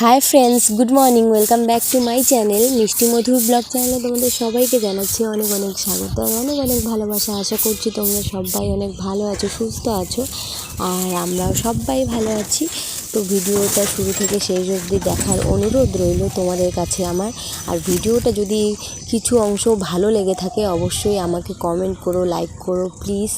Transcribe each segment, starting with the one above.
Hi friends, good morning. Welcome back to my channel মিষ্টি মধুর blog চ্যানেলে তোমাদের সবাইকে জানাচ্ছি অনেক অনেক স্বাগত আর অনেক অনেক ভালোবাসা। আশা করছি তোমরা সবাই অনেক ভালো আছো, সুস্থ আছো, আর আমরাও সবাই ভালো আছি। তো ভিডিওটা শুরু থেকে শেষ অবধি দেখার অনুরোধ রইল তোমাদের কাছে আমার। আর ভিডিওটা যদি কিছু অংশ ভালো লেগে থাকে অবশ্যই আমাকে কমেন্ট করো, লাইক করো প্লিজ।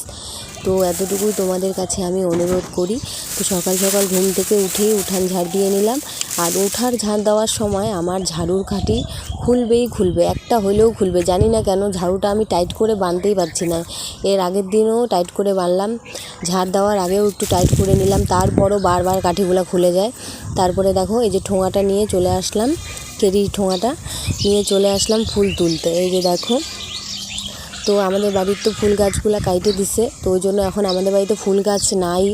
তো এতটুকুই তোমাদের কাছে আমি অনুরোধ করি। তো সকাল সকাল ঘুম থেকে উঠেই উঠান ঝাড় দিয়ে নিলাম। আর উঠার ঝাড় দেওয়ার সময় আমার ঝাড়ুর কাঠি খুলবে, একটা হলেও খুলবে। জানি না কেন ঝাড়ুটা আমি টাইট করে বাঁধতেই পারছি না। এর আগের দিনও টাইট করে বাঁধলাম, ঝাড় দেওয়ার আগেও একটু টাইট করে নিলাম, তারপরও বারবার কাঠিগুলো খুলে যায়। তারপরে দেখো এই যে ঠোঙাটা নিয়ে চলে আসলাম, কেরি ঠোঙাটা নিয়ে চলে আসলাম ফুল তুলতে। এই যে দেখো, তো আমাদের বাড়ির তো ফুল গাছগুলো কাইটে দিছে, তো ওই জন্য এখন আমাদের বাড়িতে ফুল গাছ নাই।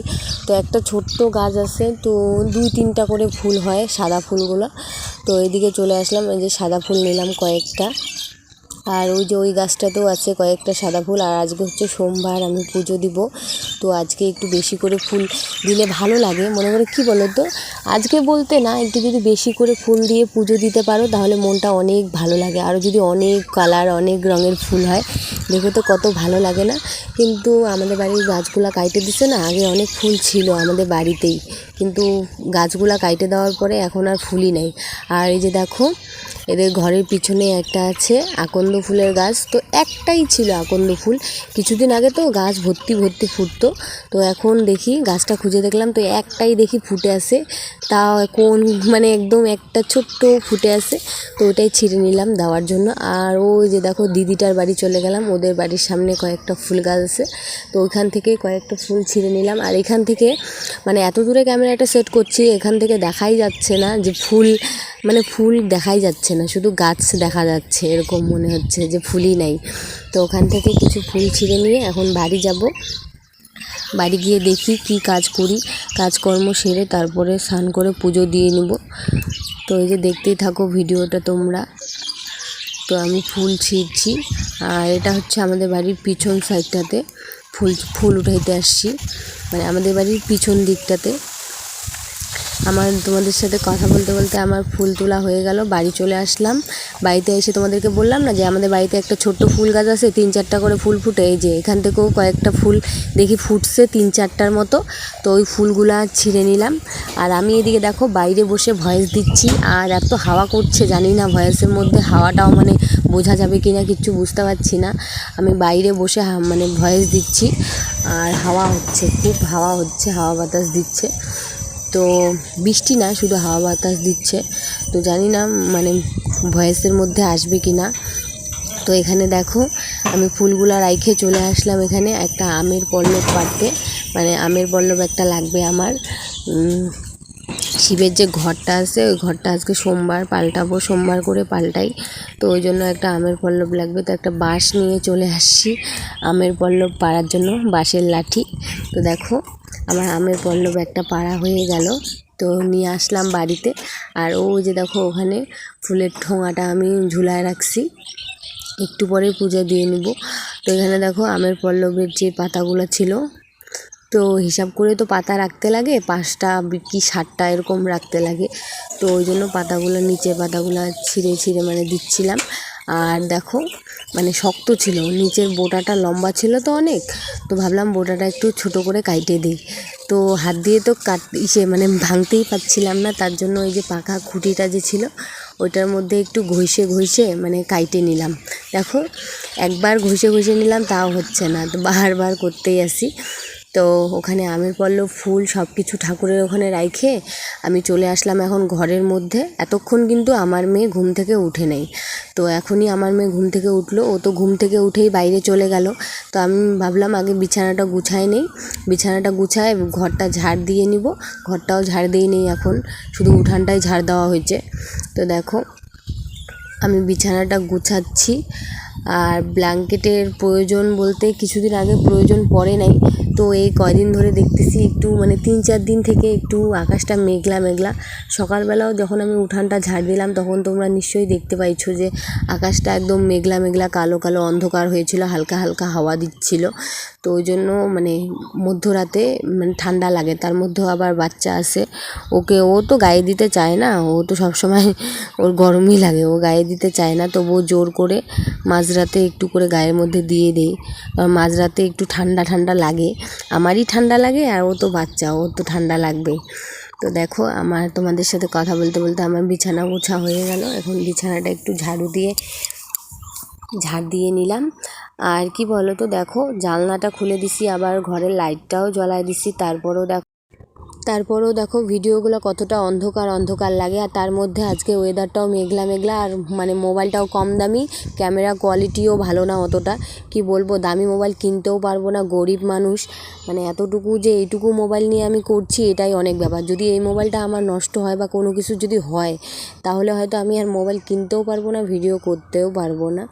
তো একটা ছোট্ট গাছ আছে, তো 2-3টা করে ফুল হয় সাদা ফুলগুলো। তো এইদিকে চলে আসলাম, এই যে সাদা ফুল নিলাম কয়েকটা। আর ওই যে ওই গাছটাতেও আছে কয়েকটা সাদা ফুল। আর আজকে হচ্ছে সোমবার, আমি পুজো দিব। তো আজকে একটু বেশি করে ফুল দিলে ভালো লাগে, মনে করে কি বলো তো, আজকে বলতে না, একটু যদি বেশি করে ফুল দিয়ে পুজো দিতে পারো তাহলে মনটা অনেক ভালো লাগে। আরও যদি অনেক কালার, অনেক রঙের ফুল হয় দেখো তো কত ভালো লাগে না। কিন্তু আমাদের বাড়ির গাছগুলা কাইটে দিছে না, আগে অনেক ফুল ছিল আমাদের বাড়িতেই, কিন্তু গাছগুলা কাইটে দেওয়ার পরে এখন আর ফুলই নেই। আর এই যে দেখো, এদের ঘরের পিছনে একটা আছে আকন্দ ফুলের গাছ, তো একটাই ছিল আকন্দ ফুল। কিছুদিন আগে তো গাছ ভর্তি ভর্তি ফুটতো, তো এখন দেখি গাছটা খুঁজে দেখলাম তো একটাই দেখি ফুটে আছে। তাও কোন মানে একদম একটা ছোট্ট ফুটে আছে, তো ওটাই ছিঁড়ে নিলাম দেওয়ার জন্য। আর ওই যে দেখো দিদিটার বাড়ি চলে গেলাম, ওদের বাড়ির সামনে কয়েকটা ফুল গাছ আছে, তো ওইখান থেকে কয়েকটা ফুল ছিঁড়ে নিলাম। আর এখান থেকে মানে এত দূরে ক্যামেরাটা সেট করছি, এখান থেকে দেখাই যাচ্ছে না যে ফুল, মানে ফুল দেখাই যাচ্ছে না, শুধু গাছ দেখা যাচ্ছে, এরকম মনে হচ্ছে যে ফুলই নাই। তো ওখান থেকে কিছু ফুল ছিঁড়ে নিয়ে এখন বাড়ি যাব। বাড়ি গিয়ে দেখি কি কাজ করি, কাজকর্ম সেরে তারপরে স্নান করে পুজো দিয়ে নিব। তো এই যে দেখতেই থাকো ভিডিওটা তোমরা। তো আমি ফুল ছিঁড়ছি, আর এটা হচ্ছে আমাদের বাড়ির পিছন সাইডটাতে ফুল উঠাইতে আসছি, মানে আমাদের বাড়ির পিছন দিকটাতে। তোমাদের সাথে কথা বলতে বলতে আমার ফুল তোলা হয়ে গেল, বাড়ি চলে আসলাম। বাড়িতে এসে তোমাদেরকে বললাম না যে আমাদের বাড়িতে একটা ছোট্ট ফুল গাছ আছে, 3-4টা করে ফুল ফুটে। এই যে এখান থেকেও কয়েকটা ফুল দেখি ফুটছে 3-4টার মতো, তো ওই ফুলগুলা ছিঁড়ে নিলাম। আর আমি এদিকে দেখো বাইরে বসে ভয়েস দিচ্ছি, আর এত হাওয়া করছে, জানি না ভয়েসের মধ্যে হাওয়াটাও মানে বোঝা যাবে কি না কিচ্ছু বুঝতে পারছি না। আমি বাইরে বসে মানে ভয়েস দিচ্ছি, আর হাওয়া হচ্ছে, খুব হাওয়া হচ্ছে, হাওয়া বাতাস দিচ্ছে। তো বৃষ্টি না, শুধু হাওয়া বাতাস দিচ্ছে, তো জানি না মানে ভয়েসের মধ্যে আসবে কি না। তো এখানে দেখো আমি ফুলগুলা রাইখে চলে আসলাম এখানে একটা আমের পল্লব পাড়তে, মানে আমের পল্লব একটা লাগবে আমার। শিবের যে ঘরটা আছে ওই ঘরটা আজকে সোমবার পাল্টাবো, সোমবার করে পাল্টাই, তো ওই জন্য একটা আমের পল্লব লাগবে। তো একটা বাঁশ নিয়ে চলে আসছি আমের পল্লব পাড়ার জন্য, বাঁশের লাঠি। তো দেখো আমার আমের পল্লব একটা পাড়া হয়ে গেল, তো নিয়ে আসলাম বাড়িতে। আর ওই যে দেখো ওখানে ফুলের ঠোঙাটা আমি ঝুলায় রাখছি, একটু পরে পূজা দিয়ে নিব। তো এখানে দেখো আমের পল্লবের যে পাতাগুলো ছিল, তো হিসাব করে তো পাতা রাখতে লাগে 5টা কি 7টা এরকম রাখতে লাগে, তো ওই জন্য পাতাগুলো নিচের পাতাগুলো ছিঁড়ে ছিঁড়ে মানে দিচ্ছিলাম। আর দেখো মানে শক্ত ছিল, নিচের বোটাটা লম্বা ছিল তো অনেক, তো ভাবলাম বোটাটা একটু ছোট করে কাইটে দিই। তো হাত দিয়ে তো মানে ভাঙতেই পারছিলাম না, তার জন্য ওই যে পাকা খুঁটিটা যে ছিল ওইটার মধ্যে একটু ঘষে মানে কাইটে নিলাম। দেখো একবার ঘষে নিলাম তাও হচ্ছে না, তো বারবার করতেই আসি। তো ওখানে আমের পল্লব ফুল সব কিছু ঠাকুরের ওখানে রাইখে আমি চলে আসলাম এখন ঘরের মধ্যে। এতক্ষণ কিন্তু আমার মেয়ে ঘুম থেকে উঠে নেই, তো এখনই আমার মেয়ে ঘুম থেকে উঠলো। ও তো ঘুম থেকে উঠেই বাইরে চলে গেল, তো আমি ভাবলাম আগে বিছানাটা গুছাই নেই, বিছানাটা গুছায় ঘরটা ঝাড় দিয়ে নিব। ঘরটাও ঝাড় দিয়ে নেই, এখন শুধু উঠানটাই ঝাড় দেওয়া হয়েছে। তো দেখো আমি বিছানাটা গুছাচ্ছি। আর ব্ল্যাঙ্কেটের প্রয়োজন বলতে কিছুদিন আগে প্রয়োজন পড়ে নাই, তো এই কয়দিন ধরে দেখতেছি একটু মানে 3-4 দিন থেকে একটু আকাশটা মেঘলা মেঘলা। সকালবেলাও যখন আমি উঠানটা ঝাড় দিলাম তখন তোমরা নিশ্চয়ই দেখতে পাইছো যে আকাশটা একদম মেঘলা মেঘলা কালো কালো অন্ধকার হয়েছিল, হালকা হালকা হাওয়া দিচ্ছিল। তো ওই জন্য মানে মধ্যরাতে মানে ঠান্ডা লাগে, তার মধ্যেও আবার বাচ্চা আছে, ও তো গায়ে দিতে চায় না, ও তো সবসময় ওর গরমই লাগে, ও গায়ে দিতে চায় না, তবুও জোর করে মাঝরাতে একটু করে গায়ের মধ্যে দিয়ে দেই। কারণ মাঝরাতে একটু ঠান্ডা ঠান্ডা লাগে, আমারই ঠান্ডা লাগে আর ও তো বাচ্চা, ওর তো ঠান্ডা লাগবেই। তো দেখো আমার তোমাদের সাথে কথা বলতে বলতে আমার বিছানা গোছা হয়ে গেল। এখন বিছানাটা একটু ঝাড় দিয়ে নিলাম। আর কি বলো তো, দেখো জানলাটা খুলে দিছি, আবার ঘরের লাইটটাও জ্বলায় দিছি, তারপরেও দেখো ভিডিওগুলো কতটা অন্ধকার অন্ধকার লাগে। আর তার মধ্যে আজকে ওয়েদারটাও মেঘলা মেঘলা, আর মানে মোবাইলটাও কম দামি, ক্যামেরা কোয়ালিটিও ভালো না অতটা। কি বলবো, দামি মোবাইল কিনতেও পারবো না, গরিব মানুষ, মানে এতটুকু যে এইটুকু মোবাইল নিয়ে আমি করছি এটাই অনেক ব্যাপার। যদি এই মোবাইলটা আমার নষ্ট হয় বা কোনো কিছু যদি হয় তাহলে হয়তো আমি আর মোবাইল কিনতেও পারবো না, ভিডিও করতেও পারবো না।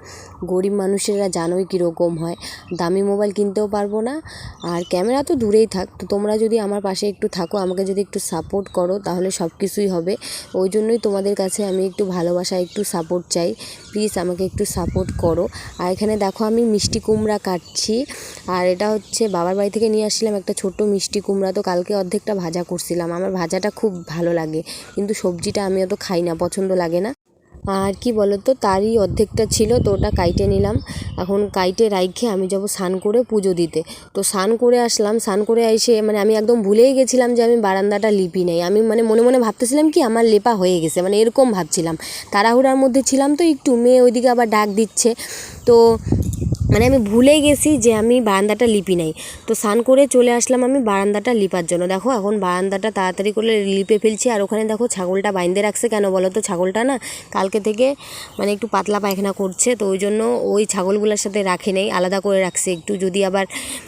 গরিব মানুষেরা জানোই কীরকম হয়, দামি মোবাইল কিনতেও পারবো না। আর ক্যামেরা তো দূরেই থাক, তো তোমরা যদি আমার পাশে একটু থাকো, আমাকে যদি একটু সাপোর্ট করো তাহলে সব কিছুই হবে। ওই জন্যই তোমাদের কাছে আমি একটু ভালোবাসা, একটু সাপোর্ট চাই, প্লিজ আমাকে একটু সাপোর্ট করো। আর এখানে দেখো আমি মিষ্টি কুমড়া কাটছি, আর এটা হচ্ছে বাবার বাড়ি থেকে নিয়ে আসছিলাম একটা ছোট্ট মিষ্টি কুমড়া। তো কালকে অর্ধেকটা ভাজা করছিলাম, আমার ভাজাটা খুব ভালো লাগে, কিন্তু সবজিটা আমি অত খাই না, পছন্দ লাগে না। আর কি বলো তো, তারই অর্ধেকটা ছিল, তো ওটা কাইটে নিলাম। এখন কাইটে রাইখে আমি যাবো স্নান করে পুজো দিতে। তো স্নান করে আসলাম, স্নান করে এসে মানে আমি একদম ভুলেই গেছিলাম যে আমি বারান্দাটা লিপি নাই। আমি মানে মনে মনে ভাবতেছিলাম কি আমার লেপা হয়ে গেছে, মানে এরকম ভাবছিলাম, তাড়াহুড়ার মধ্যে ছিলাম তো একটু, মেয়ে ওইদিকে আবার ডাক দিচ্ছে। তো মানে আমি ভুলে গেছি যে আমি বারান্দাটা লিপি নাই। তো স্নান করে চলে আসলাম আমি বারান্দাটা লিপার জন্য। দেখো এখন বারান্দাটা তাড়াতাড়ি করে লিপে ফেলছি। আর ওখানে দেখো ছাগলটা বাইন্ধে রাখছে, কেন বলো তো, ছাগলটা না কালকে থেকে মানে একটু পাতলা পায়খানা করছে, তো ওই জন্য ওই ছাগলগুলোর সাথে রাখে নেই, আলাদা করে রাখছে একটু, যদি আবার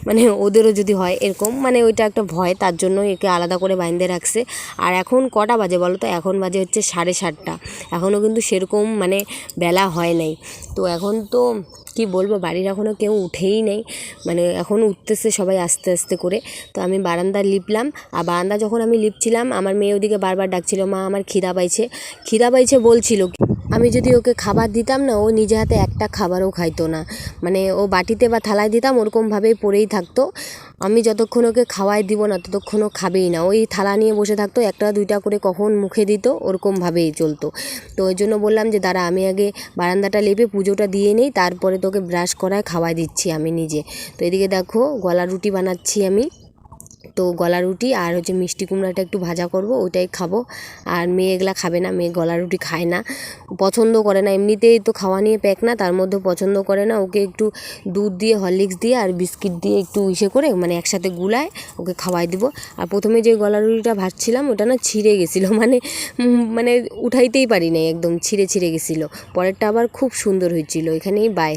মানে ওদেরও যদি হয় এরকম, মানে ওইটা একটা ভয়, তার জন্য একে আলাদা করে বাইন্ধে রাখছে। আর এখন কটা বাজে বলো তো, এখন বাজে হচ্ছে 7:30, এখনও কিন্তু সেরকম মানে বেলা হয় নাই। তো এখন তো কি বলবো, বাড়ির এখনও কেউ উঠেই নেই, মানে এখন উঠতেছে সবাই আস্তে আস্তে করে। তো আমি বারান্দা লিপলাম, আর বারান্দা যখন আমি লিপছিলাম আমার মেয়ে ওদিকে বারবার ডাকছিল, মা আমার খিদা পাইছে বলছিল। আমি যদি ওকে খাবার দিতাম না, ও নিজে হাতে একটা খাবারও খাইতো না, মানে ও বাটিতে বা থালায় দিতাম ওরকমভাবেই পড়েই থাকতো। আমি যতক্ষণ ওকে খাওয়াই দিব না ততক্ষণ ও খাবেই না, ওই থালা নিয়ে বসে থাকতো, একটা দুইটা করে কখন মুখে দিত, ওরকমভাবেই চলতো। তো ওই জন্য বললাম যে দাঁড়া আমি আগে বারান্দাটা লেপে পুজোটা দিয়ে নেই, তারপরে তোকে ব্রাশ করায় খাওয়াই দিচ্ছি আমি নিজে। তো এদিকে দেখো গলা রুটি বানাচ্ছি আমি, তো গলা রুটি আর হচ্ছে মিষ্টি কুমড়াটা একটু ভাজা করব, ওইটাই খাবো। আর মেয়ে এগুলা খাবে না, মেয়ে গলা রুটি খায় না, পছন্দ করে না, এমনিতেই তো খাওয়া নিয়ে প্যাক না, তার মধ্যে পছন্দ করে না। ওকে একটু দুধ দিয়ে হরলিক্স দিয়ে আর বিস্কিট দিয়ে একটু ইসে করে মানে একসাথে গুলায় ওকে খাওয়াই দিব। আর প্রথমে যে গলা রুটিটা ভাজছিলাম ওটা না ছিঁড়ে গেছিলো, মানে উঠাইতেই পারি নাই, একদম ছিঁড়ে গেছিলো। পরেরটা আবার খুব সুন্দর হয়েছিল। এখানেই বাই।